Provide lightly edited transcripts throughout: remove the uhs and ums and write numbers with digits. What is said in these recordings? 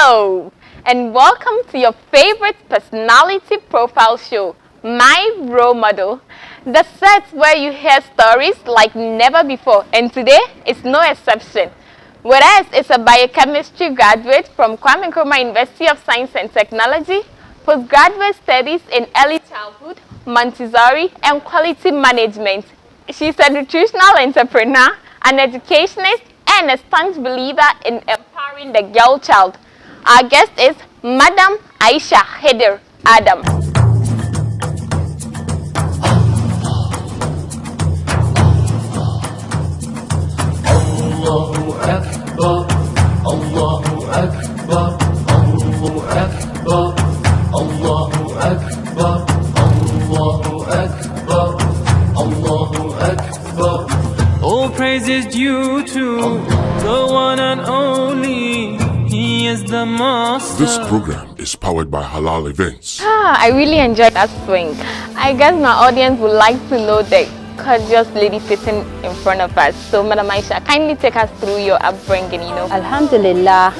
Hello, and welcome to your favorite personality profile show, My Role Model, the set where you hear stories like never before, and today is no exception. With us is a biochemistry graduate from Kwame Nkrumah University of Science and Technology, postgraduate studies in early childhood, Montessori, and quality management. She's a nutritional entrepreneur, an educationist, and a staunch believer in empowering the girl child. Our guest is Madam Aisha Adam. Allahu Akbar, Allahu Akbar, Allahu Akbar, Allahu Akbar, Allahu Akbar, Allahu Akbar. All praise is due to the one and only. He is the master. This program is powered by Halal Events. I really enjoyed that swing. I guess my audience would like to know the gorgeous lady sitting in front of us. So, Madam Aisha, kindly take us through your upbringing, Alhamdulillah,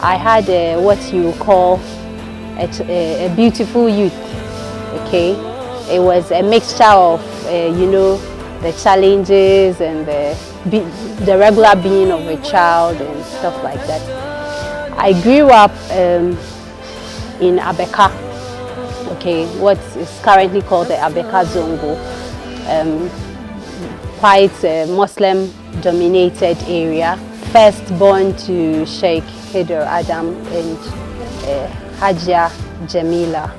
I had what you call a beautiful youth, okay? It was a mixture of, the challenges and the regular being of a child and stuff like that. I grew up in Abeka, okay, what is currently called the Abeka Zongo, quite a Muslim-dominated area. First born to Sheikh Hider Adam and Hajia Jamila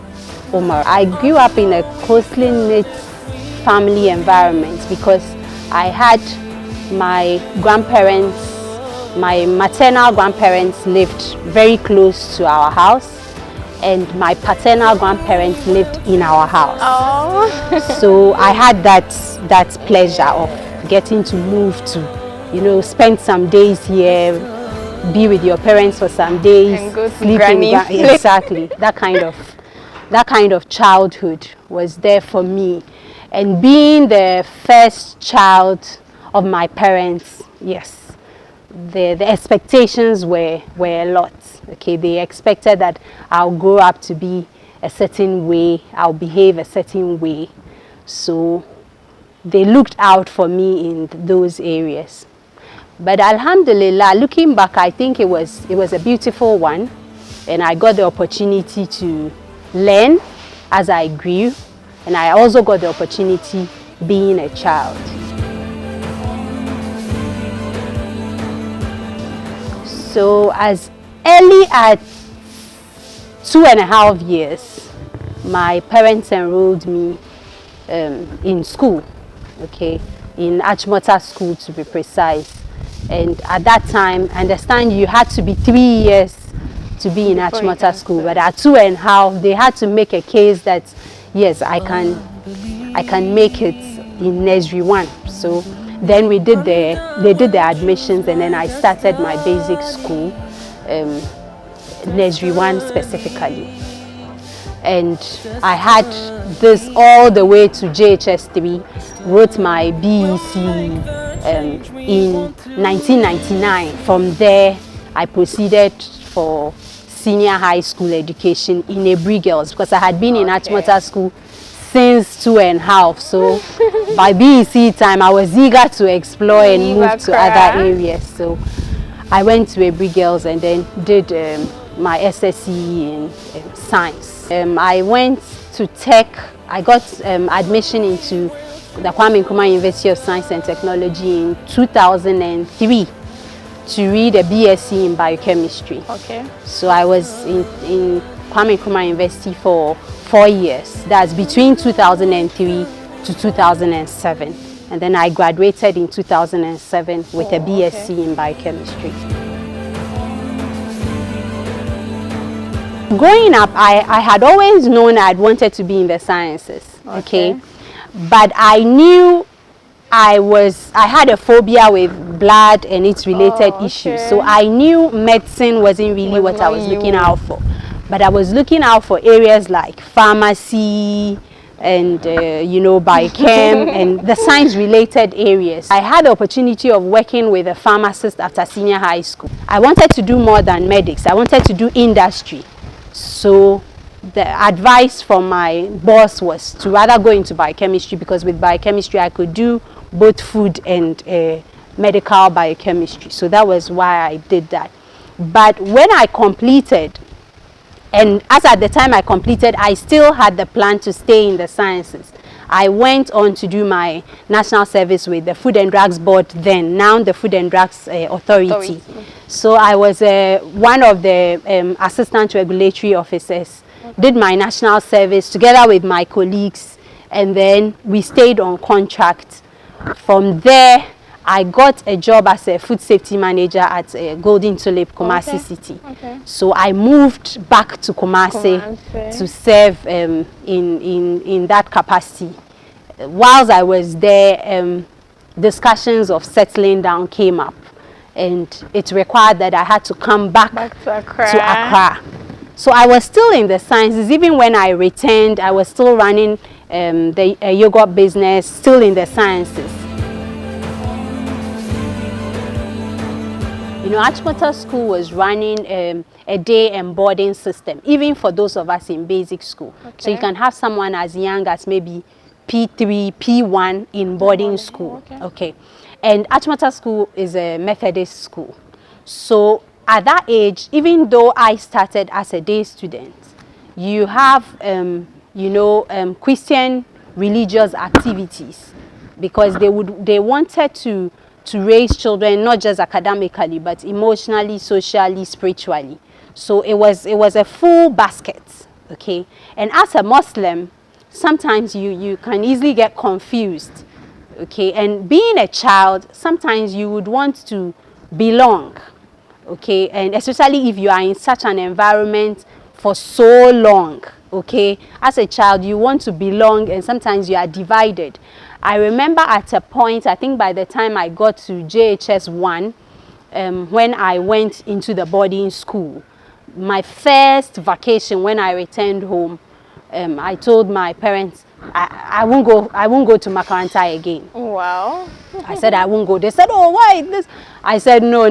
Umar. I grew up in a closely knit family environment because I had my grandparents, my maternal grandparents lived very close to our house, and my paternal grandparents lived in our house. Oh. So I had that pleasure of getting to move to, spend some days here, be with your parents for some days, and go to sleep granny's in exactly. That kind of childhood was there for me. And being the first child of my parents, yes, the expectations were a lot. Okay, they expected that I'll grow up to be a certain way, I'll behave a certain way. So they looked out for me in those areas. But Alhamdulillah, looking back, I think it was a beautiful one, and I got the opportunity to learn as I grew. And I also got the opportunity being a child. So as early as 2.5 years, my parents enrolled me in school, okay, in Achimota school to be precise. And at that time, I understand you had to be 3 years to be in Achimota school, but at 2.5, they had to make a case that yes, I can make it in nursery 1. So then they did the admissions, and then I started my basic school, nursery 1 specifically. And I had this all the way to JHS 3, wrote my BEC in 1999. From there, I proceeded for senior high school education in Ebri Girls because I had been in Achimota school since 2.5. So by BEC time, I was eager to explore and move to other areas. So I went to Ebri Girls and then did my SSC in science. I went to Tech. I got admission into the Kwame Nkrumah University of Science and Technology in 2003. To read a BSc in biochemistry. Okay. So I was in Kwame Nkrumah University for 4 years. That's between 2003 to 2007. And then I graduated in 2007 with a BSc in biochemistry. Growing up, I had always known I'd wanted to be in the sciences. Okay. But I knew I had a phobia with blood and its related issues. So I knew medicine wasn't really what I was looking out for. But I was looking out for areas like pharmacy, and you know, biochem and the science related areas. I had the opportunity of working with a pharmacist after senior high school. I wanted to do more than medics. I wanted to do industry. So the advice from my boss was to rather go into biochemistry, because with biochemistry I could do both food and medical biochemistry. So that was why I did that. But when I completed, and as at the time I completed, I still had the plan to stay in the sciences. I went on to do my national service with the Food and Drugs Board then, now the Food and Drugs Authority. So I was one of the assistant regulatory officers, did my national service together with my colleagues, and then we stayed on contract. From there, I got a job as a food safety manager at Golden Tulip, Kumasi City. So I moved back to Kumasi to serve in that capacity. Whilst I was there, discussions of settling down came up, and it required that I had to come back to Accra. So I was still in the sciences. Even when I returned, I was still running the yogurt business, still in the sciences. You know, Achimota School was running a day and boarding system, even for those of us in basic school. So you can have someone as young as maybe P3, P1 in boarding school. Okay. And Achimota School is a Methodist school. So at that age, even though I started as a day student, you have, you know, Christian religious activities, because they wanted to raise children not just academically but emotionally, socially, spiritually. So it was a full basket. Okay. And as a Muslim, sometimes you can easily get confused. Okay. And being a child, sometimes you would want to belong. Okay. And especially if you are in such an environment for so long. Okay. As a child, you want to belong, and sometimes you are divided. I remember at a point, I think by the time I got to JHS 1, when I went into the boarding school, my first vacation when I returned home, I told my parents, I won't go to Makaranta again. Wow. I said I won't go. They said, oh, why this? I said, no.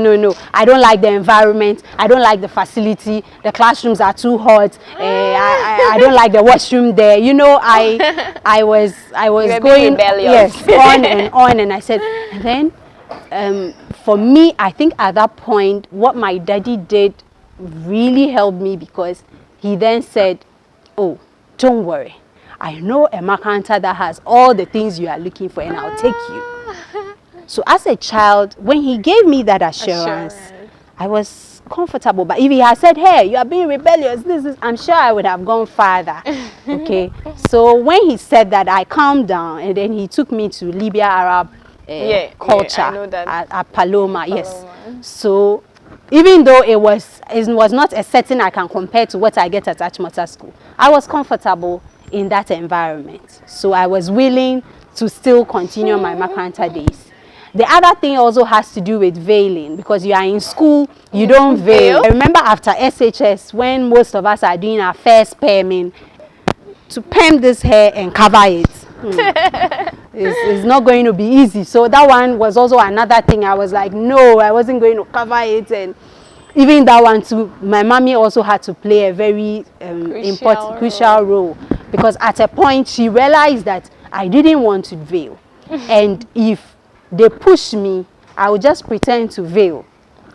I don't like the environment. I don't like the facility. The classrooms are too hot. I don't like the washroom there. You know, I was going rebellious. Yes, on, and I said, and then for me, I think at that point, what my daddy did really helped me, because he then said, oh, don't worry. I know a Makaranta that has all the things you are looking for, and I'll take you. So as a child, when he gave me that assurance, I was comfortable. But if he had said, hey, you are being rebellious, I'm sure I would have gone farther. Okay. So when he said that, I calmed down, and then he took me to Libya Arab culture at Paloma. Yes. So even though it was not a setting I can compare to what I get at Achimota School, I was comfortable in that environment. So I was willing to still continue my Makaranta days. The other thing also has to do with veiling, because you are in school, you don't veil. I remember after SHS, when most of us are doing our first perming, to perm this hair and cover it, it's not going to be easy. So that one was also another thing. I was like, no, I wasn't going to cover it. And even that one too, my mommy also had to play a very crucial role, because at a point she realized that I didn't want to veil. And if they push me, I would just pretend to veil.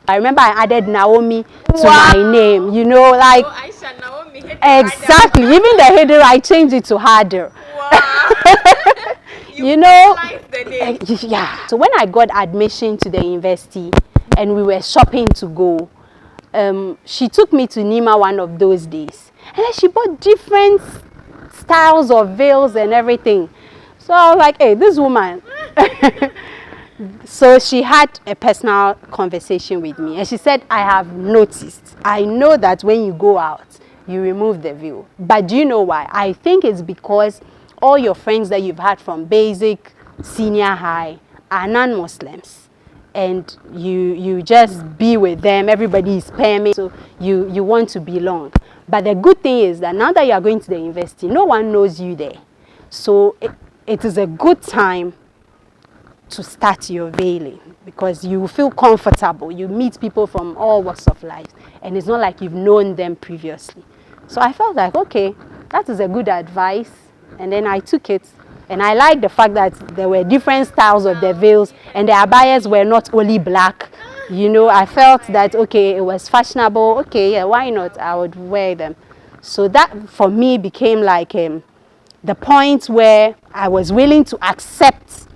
I remember I added Naomi to my name, you know, like Aisha, Naomi, exactly. Even the header, I changed it to harder. Wow. You know, the name. yeah. So when I got admission to the university and we were shopping to go, she took me to Nima one of those days, and then she bought different styles of veils and everything. So I was like, hey, this woman. So she had a personal conversation with me, and she said, I have noticed, I know that when you go out, you remove the veil. But do you know why? I think it's because all your friends that you've had from basic, senior high are non-Muslims. And you just be with them, everybody is permit, so you want to belong. But the good thing is that now that you are going to the university, no one knows you there. So it is a good time to start your veiling because you feel comfortable. You meet people from all walks of life and it's not like you've known them previously. So I felt like, okay, that is a good advice, and then I took it. And I like the fact that there were different styles of the veils and the abayas were not only black. You know, I felt that, okay, it was fashionable. Okay, yeah, why not? I would wear them. So that for me became like the point where I was willing to accept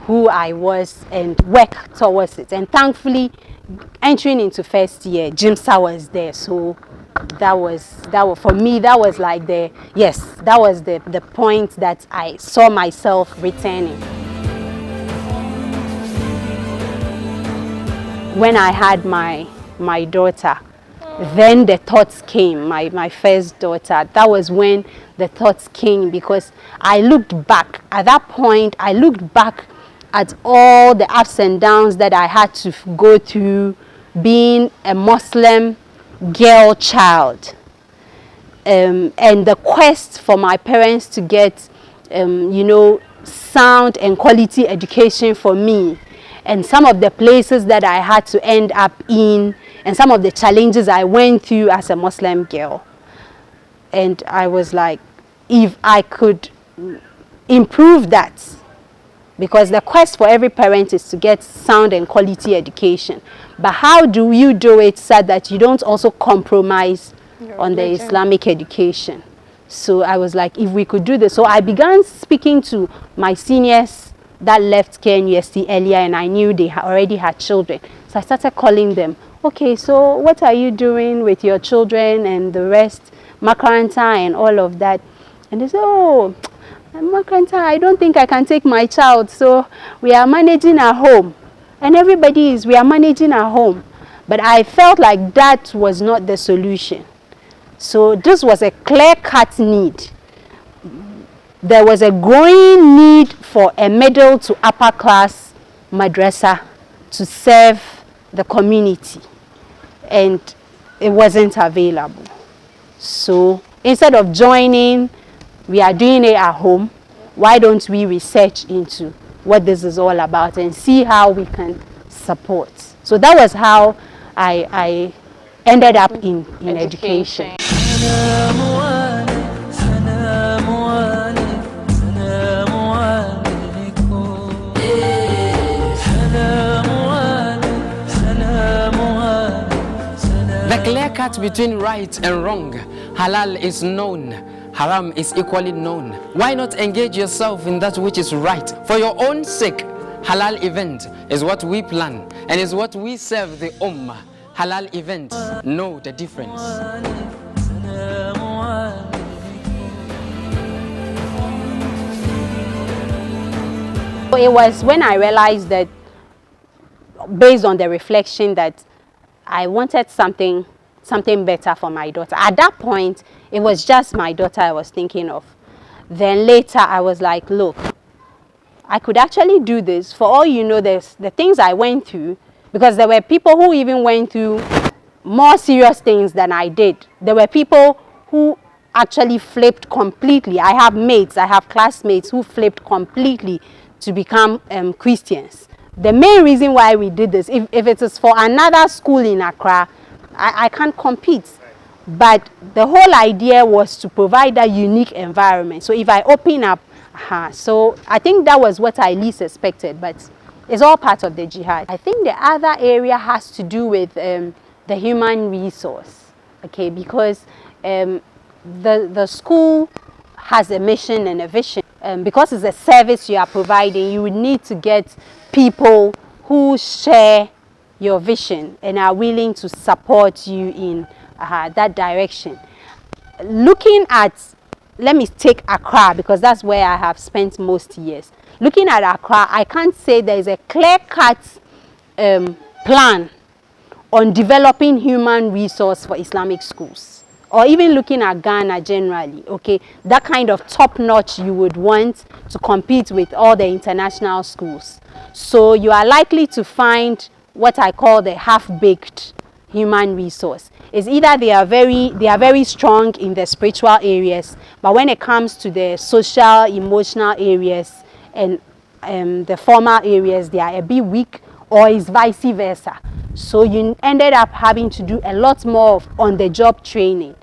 who I was and work towards it. And thankfully, entering into first year, Jimsa was there. So that was for me, that was like that was the point that I saw myself returning. When I had my daughter, then the thoughts came, my first daughter. That was when the thoughts came, because I looked back. At that point, I looked back at all the ups and downs that I had to go through being a Muslim girl child, and the quest for my parents to get sound and quality education for me, and some of the places that I had to end up in, and some of the challenges I went through as a Muslim girl. And I was like, if I could improve that, because the quest for every parent is to get sound and quality education, but how do you do it so that you don't also compromise on the Islamic education? So I was like, if we could do this. So I began speaking to my seniors that left KNUST earlier, and I knew they already had children. So I started calling them. Okay, so what are you doing with your children and the rest, Makaranta and all of that? And they said, oh, Makaranta, I don't think I can take my child. So we are managing at home. And we are managing at home. But I felt like that was not the solution. So this was a clear-cut need. There was a growing need for a middle to upper class madrasa to serve the community. And it wasn't available. So instead of joining, we are doing it at home. Why don't we research into what this is all about and see how we can support? So that was how I ended up in education. The clear cut between right and wrong, halal is known, haram is equally known. Why not engage yourself in that which is right? For your own sake, halal event is what we plan and is what we serve the ummah. Halal event, know the difference. It was when I realized that, based on the reflection, that I wanted something better for my daughter. At that point, it was just my daughter I was thinking of. Then later, I was like, look, I could actually do this. For all you know, there's the things I went through, because there were people who even went through more serious things than I did. There were people who actually flipped completely. I have mates, I have classmates who flipped completely to become Christians. The main reason why we did this, if it is for another school in Accra, I can't compete. But the whole idea was to provide that unique environment. So if I open up, so I think that was what I least expected, but it's all part of the jihad. I think the other area has to do with the human resource, okay, because the school has a mission and a vision. Because it's a service you are providing, you would need to get people who share your vision and are willing to support you in that direction. Looking at, let me take Accra, because that's where I have spent most years. Looking at Accra, I can't say there is a clear-cut plan on developing human resource for Islamic schools, or even looking at Ghana generally, okay, that kind of top-notch you would want to compete with all the international schools. So you are likely to find what I call the half-baked human resource. It's either they are very strong in the spiritual areas, but when it comes to the social, emotional areas and the formal areas, they are a bit weak, or is vice versa. So you ended up having to do a lot more of on-the-job training.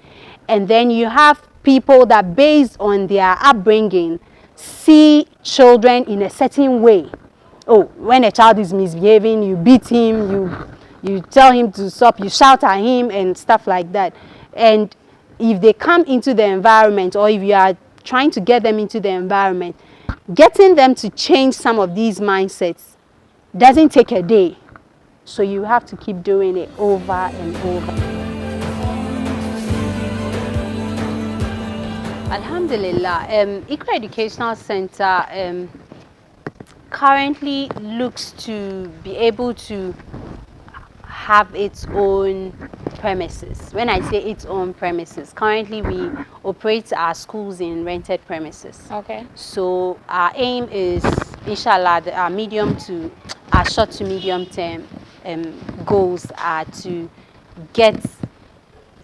And then you have people that, based on their upbringing, see children in a certain way. Oh, when a child is misbehaving, you beat him, you tell him to stop, you shout at him and stuff like that. And if they come into the environment, or if you are trying to get them into the environment, getting them to change some of these mindsets doesn't take a day. So you have to keep doing it over and over. Alhamdulillah, IQRA Educational Center currently looks to be able to have its own premises. When I say its own premises, currently we operate our schools in rented premises. Okay. So our aim is, inshallah, our short to medium term goals are to get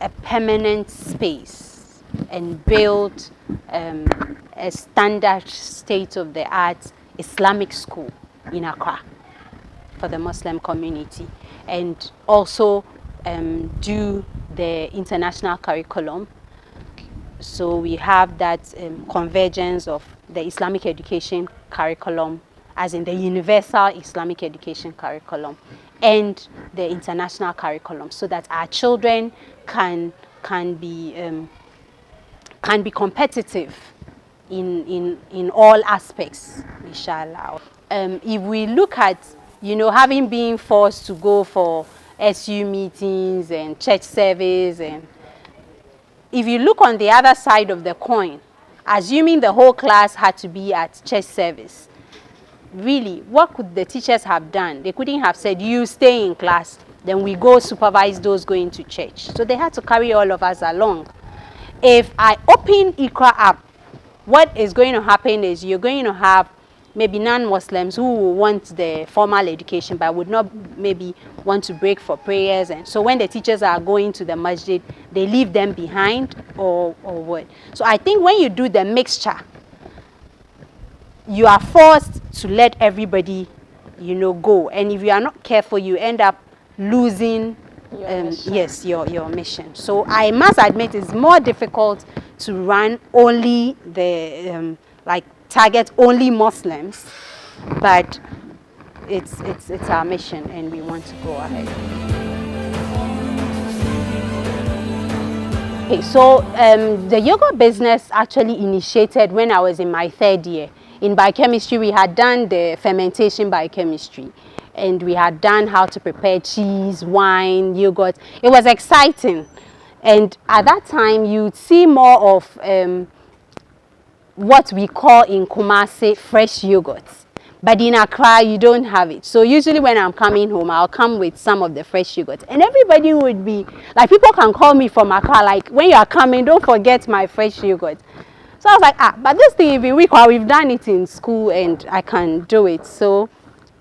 a permanent space and build a standard state-of-the-art Islamic school in Accra for the Muslim community, and also do the international curriculum. So we have that convergence of the Islamic education curriculum, as in the universal Islamic education curriculum, and the international curriculum, so that our children can be competitive in all aspects, inshallah. If we look at, having been forced to go for SU meetings and church service, and if you look on the other side of the coin, assuming the whole class had to be at church service, really, what could the teachers have done? They couldn't have said, you stay in class, then we go supervise those going to church. So they had to carry all of us along. If I open IQRA up, what is going to happen is you're going to have maybe non-Muslims who want the formal education but would not maybe want to break for prayers. And so when the teachers are going to the masjid, they leave them behind, or what. So I think when you do the mixture, you are forced to let everybody, go. And if you are not careful, you end up losing your mission. So I must admit, it's more difficult to run only the target only Muslims, but it's our mission and we want to go ahead. Okay, so the yogurt business actually initiated when I was in my 3rd year. In biochemistry, we had done the fermentation biochemistry, and we had done how to prepare cheese, wine, yogurt. It was exciting. And at that time, you'd see more of what we call in Kumasi fresh yogurts. But in Accra, you don't have it. So usually when I'm coming home, I'll come with some of the fresh yogurt. And everybody would be, like, people can call me from Accra, like, when you are coming, don't forget my fresh yogurt. So I was like, but this thing, if we've done it in school and I can do it. So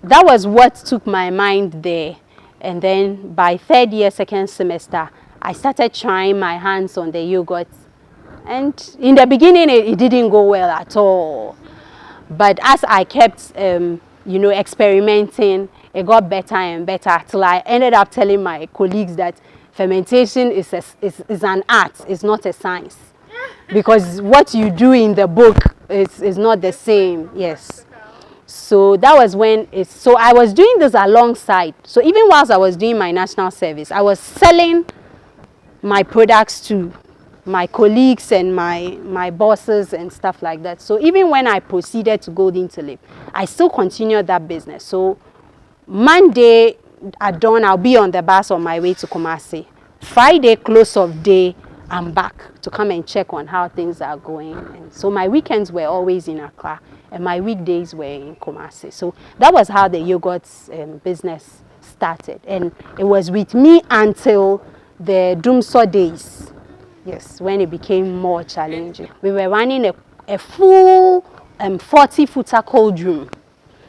that was what took my mind there. And then by 3rd year, 2nd semester, I started trying my hands on the yogurt. And in the beginning, it didn't go well at all. But as I kept, experimenting, it got better and better, till I ended up telling my colleagues that fermentation is an art, it's not a science. Because what you do in the book is not the same, yes. So that was when so I was doing this alongside. So even whilst I was doing my national service, I was selling my products to my colleagues and my bosses and stuff like that. So even when I proceeded to Golden Tulip, I still continued that business. So Monday at dawn, I'll be on the bus on my way to Kumasi. Friday, close of day, I'm back to come and check on how things are going. And so my weekends were always in Accra and my weekdays were in Kumasi. So that was how the yogurts business started. And it was with me until the Dumso days. Yes, when it became more challenging. We were running a full 40-footer cold room.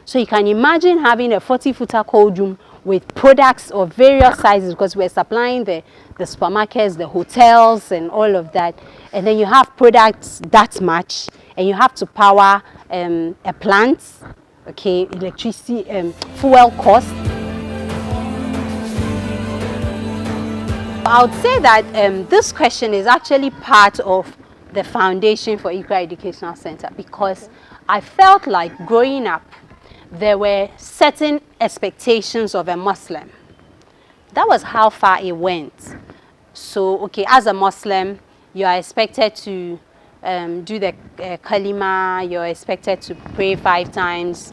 So you can imagine having a 40-footer cold room with products of various sizes, because we're supplying the supermarkets, the hotels, and all of that. And then you have products that much, and you have to power a plant, okay, electricity, fuel cost. I would say that this question is actually part of the foundation for IQRA Educational Center, because I felt like growing up, there were certain expectations of a Muslim. That was how far it went. So, okay, as a Muslim, you are expected to do the kalima, you're expected to pray 5 times,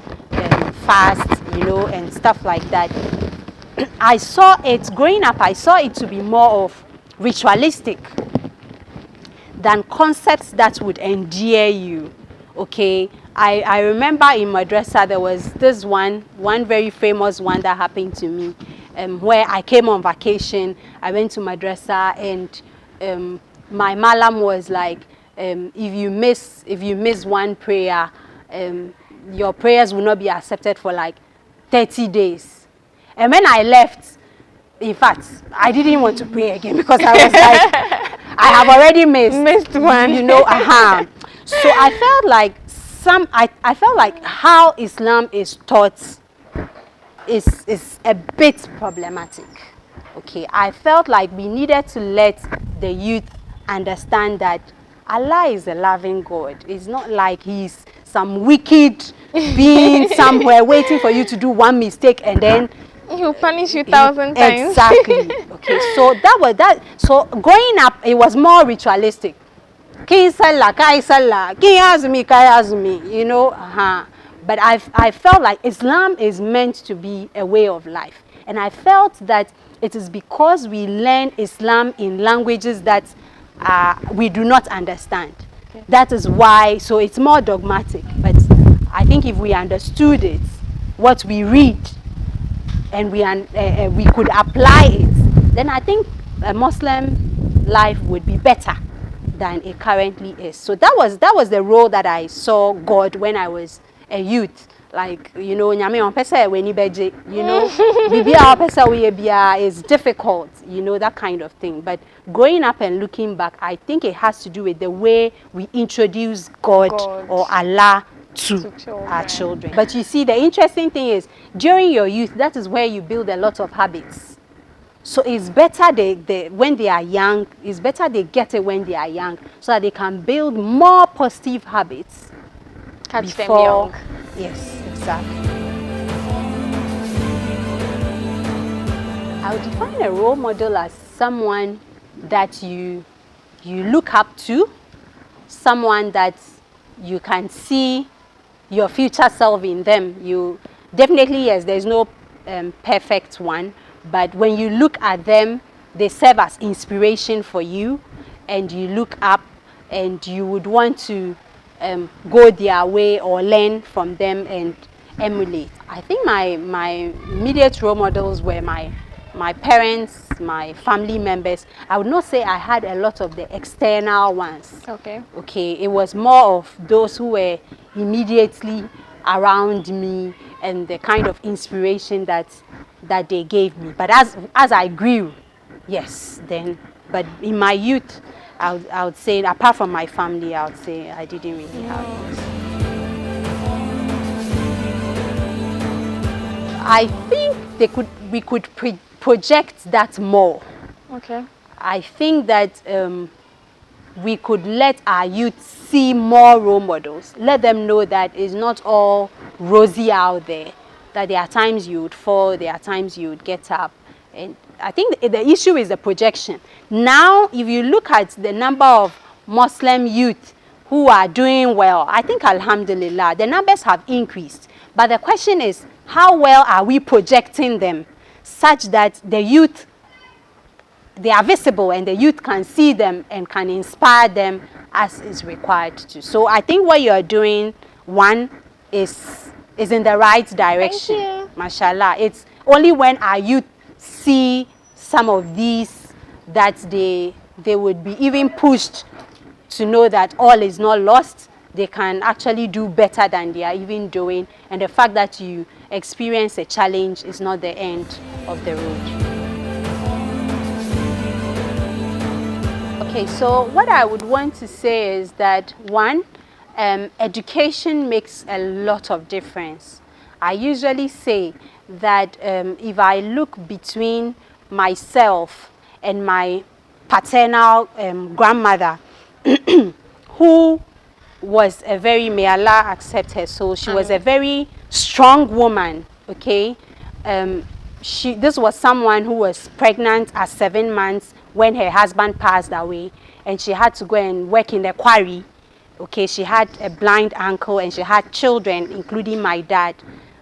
fast, you know, and stuff like that. I saw it, growing up, I saw it to be more of ritualistic than concepts that would endear you, okay? I remember in madrasa there was this one very famous one that happened to me, where I came on vacation. I went to madrasa, and my malam was like, if you miss one prayer, your prayers will not be accepted for like 30 days. And when I left, in fact, I didn't want to pray again, because I was like, I have already missed one, you know. So I felt like I felt like how Islam is taught is a bit problematic. Okay, I felt like we needed to let the youth understand that Allah is a loving God. It's not like He's some wicked being somewhere waiting for you to do one mistake and then He'll punish you 1,000 times. Exactly. Okay, so that was that. So growing up, it was more ritualistic. Ki sallah, kai sallah, ki azmi, kai azmi, you know. But I felt like Islam is meant to be a way of life, and I felt that it is because we learn Islam in languages that we do not understand. Okay. That is why. So it's more dogmatic. But I think if we understood it, what we read, and we could apply it, then I think a Muslim life would be better than it currently is. So that was the role that I saw God when I was a youth. Like, you know, nyame on pesa weni beje, you know, bibia pesa we bia is difficult, you know, that kind of thing. But growing up and looking back, I think it has to do with the way we introduce God. Or Allah to our children. But you see, the interesting thing is, during your youth, that is where you build a lot of habits. So it's better when they are young, it's better they get it when they are young, so that they can build more positive habits. Catch them young. Yes, exactly. I would define a role model as someone that you look up to, someone that you can see your future self in them. You definitely, yes, there's no perfect one, but when you look at them, they serve as inspiration for you, and you look up and you would want to go their way or learn from them and emulate. I think my immediate role models were my parents, my family members. I would not say I had a lot of the external ones. Okay, it was more of those who were immediately around me and the kind of inspiration that they gave me. But as I grew, yes, then, but in my youth, I would say, apart from my family, I would say I didn't really have it. I think we could project that more. Okay. I think that we could let our youth see more role models. Let them know that it's not all rosy out there. That there are times you would fall, there are times you would get up. And I think the issue is the projection. Now, if you look at the number of Muslim youth who are doing well, I think alhamdulillah, the numbers have increased. But the question is, how well are we projecting them such that the youth, they are visible and the youth can see them and can inspire them as is required to. So I think what you're doing, one, is in the right direction. Thank you. Mashallah. It's only when our youth see some of these that they would be even pushed to know that all is not lost. they can actually do better than they are even doing, and the fact that you experience a challenge is not the end of the road. Okay, so what I would want to say is that one, education makes a lot of difference. I usually say that if I look between myself and my paternal grandmother, who was a very, may Allah accept her soul, she was a very strong woman, okay? This was someone who was pregnant at 7 months when her husband passed away, and she had to go and work in the quarry. Okay, she had a blind uncle and she had children, including my dad.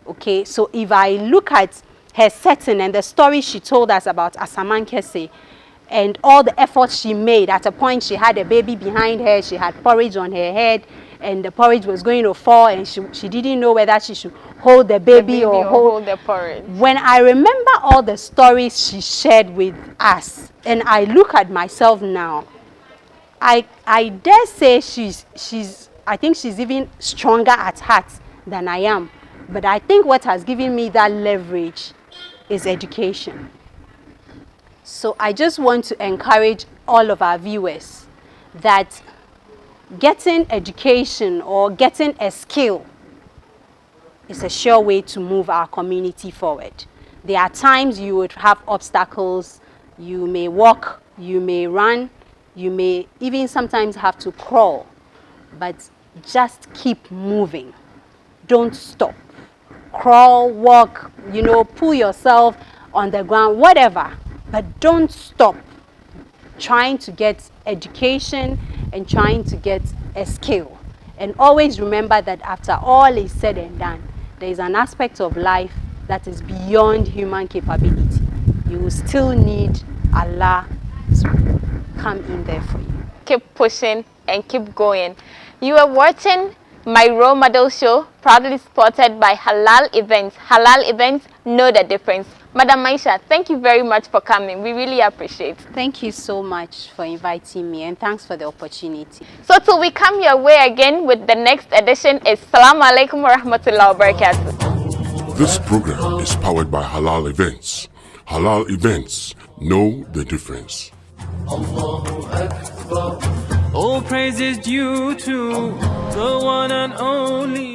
Okay, so if I look at her setting and the story she told us about Asaman Kese and all the efforts she made, at a point she had a baby behind her, she had porridge on her head, and the porridge was going to fall, and she didn't know whether she should hold the baby, or hold the porridge. When I remember all the stories she shared with us, and I look at myself now, I dare say I think she's even stronger at heart than I am. But I think what has given me that leverage is education. So I just want to encourage all of our viewers that getting education or getting a skill is a sure way to move our community forward. There are times you would have obstacles. You may walk, you may run, you may even sometimes have to crawl, but just keep moving. Don't stop. Crawl, walk, pull yourself on the ground, whatever, but don't stop trying to get education and trying to get a skill. And always remember that after all is said and done, there is an aspect of life that is beyond human capability. You will still need Allah to come in there for you. Keep pushing and keep going. You are watching my role model show, proudly supported by Halal Events. Halal Events, know the difference. Madam Aisha, thank you very much for coming. We really appreciate it. Thank you so much for inviting me, and thanks for the opportunity. So till we come your way again with the next edition, is Assalamu alaikum wa rahmatullahi wa barakatuh. This program is powered by Halal Events. Halal Events, know the difference. All praise is due to the one and only